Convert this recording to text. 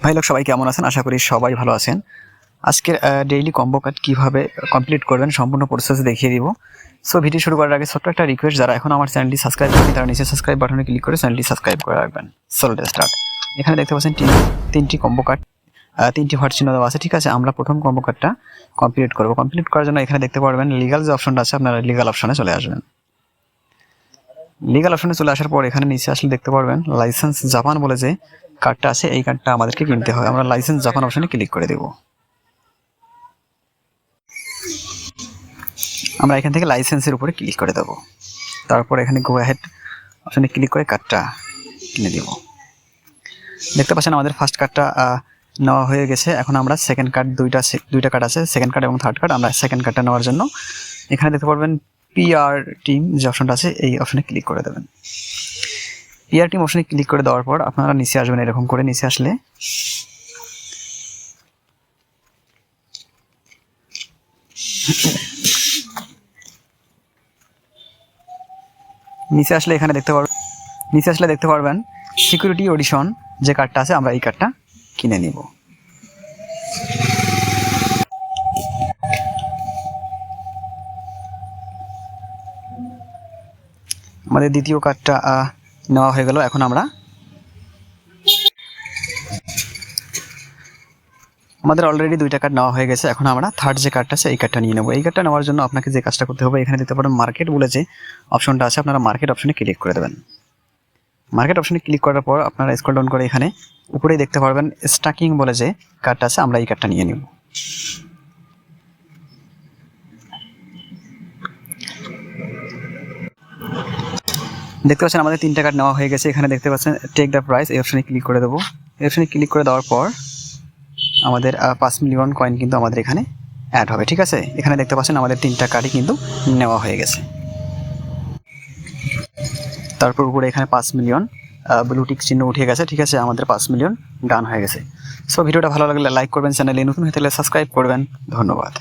ভাই লোক সবাই কেমন আছেন? আশা করি সবাই ভালো আছেন। আজকের ডেইলি কম্বো কার্ড কীভাবে কমপ্লিট করবেন সম্পূর্ণ প্রসেস দেখিয়ে দিব। সো ভিডিও শুরু করার আগে ছোট্ট একটা রিকোয়েস্ট, যারা এখন আমার চ্যানেলটি সাবস্ক্রাইব করেনি তারা নিচে সাবস্ক্রাইব বাটনে ক্লিক করে চ্যানেলটি সাবস্ক্রাইব করে রাখবেন। So let's start. এখানে দেখতে পাচ্ছেন তিনটি কম্বো কার্ড, তিনটি হার্ট চিহ্ন দেওয়া আছে। ঠিক আছে, আমরা প্রথম কম্বো কার্ডটা কমপ্লিট করব। কমপ্লিট করার জন্য এখানে দেখতে পারবেন লিগাল যে অপশনটা আছে, আপনারা লিগাল অপশনে চলে আসবেন। লিগাল অপশনে চলে আসার পর এখানে নিচে আসলে দেখতে পারবেন লাইসেন্স জাপান বলে যে কার্ডটা আছে, এই কার্ডটা আমাদেরকে কিনতে হয়। আমরা লাইসেন্স জাপান অপশনে ক্লিক করে দেব। আমরা এখান থেকে লাইসেন্সের উপরে ক্লিক করে দেব। তারপর এখানে গো অ্যাহেড অপশনে ক্লিক করে কার্ডটা কিনে দেব। দেখতে পাচ্ছেন আমাদের ফার্স্ট কার্ডটা নেওয়া হয়ে গেছে। এখন আমরা সেকেন্ড কার্ড, দুইটা কার্ড আছে, সেকেন্ড কার্ড এবং থার্ড কার্ড। আমরা সেকেন্ড কার্ডটা নেওয়ার জন্য এখানে দেখতে পারবেন পিআর টিম যে অপশনটা আছে, এই অপশনে ক্লিক করে দেবেন। পিআর টিম অপশনে ক্লিক করে দেওয়ার পর আপনারা নিচে আসবেন। এরকম করে নিচে আসলে এখানে দেখতে পারবেন সিকিউরিটি অডিশন যে কার্ডটা আছে, আমরা এই কার্ডটা কিনে নিব। আমাদের দ্বিতীয় কার্ডটা নেওয়া হয়ে গেল। এখন আমাদের অলরেডি দুইটা কার্ড নেওয়া হয়ে গেছে। এখন আমরা থার্ড যে কার্ডটা আছে এই কার্ডটা নিয়ে নেব। এই কার্ডটা নেওয়ার জন্য আপনাকে যে কাজটা করতে হবে, এখানে দেখতে পারেন মার্কেট বলে যে অপশনটা আছে, আপনারা মার্কেট অপশনে ক্লিক করে দেবেন। মার্কেট অপশনে ক্লিক করার পর আপনারা স্ক্রল ডাউন করে এখানে উপরেই দেখতে পারবেন স্টাকিং বলে যে কার্ডটা আছে, আমরা এই কার্ডটা নিয়ে নেব। দেখতে পাচ্ছেন আমাদের তিনটা কার্ড নেওয়া হয়ে গেছে। এখানে দেখতে পাচ্ছেন টেক দ্য প্রাইস, এই অপশনে ক্লিক করে দেবো। এই অপশনে ক্লিক করে দেওয়ার পর আমাদের 5 মিলিয়ন কয়েন কিন্তু আমাদের এখানে অ্যাড হবে। ঠিক আছে, এখানে দেখতে পাচ্ছেন আমাদের তিনটা কার্ডই কিন্তু নেওয়া হয়ে গেছে। তারপর উপরে এখানে 5 মিলিয়ন ব্লু টিক চিহ্ন উঠে গেছে। ঠিক আছে, আমাদের 5 মিলিয়ন ডান হয়ে গেছে। সো ভিডিওটা ভালো লাগলে লাইক করবেন, চ্যানেলে নতুন হয়ে থাকলে সাবস্ক্রাইব করবেন। ধন্যবাদ।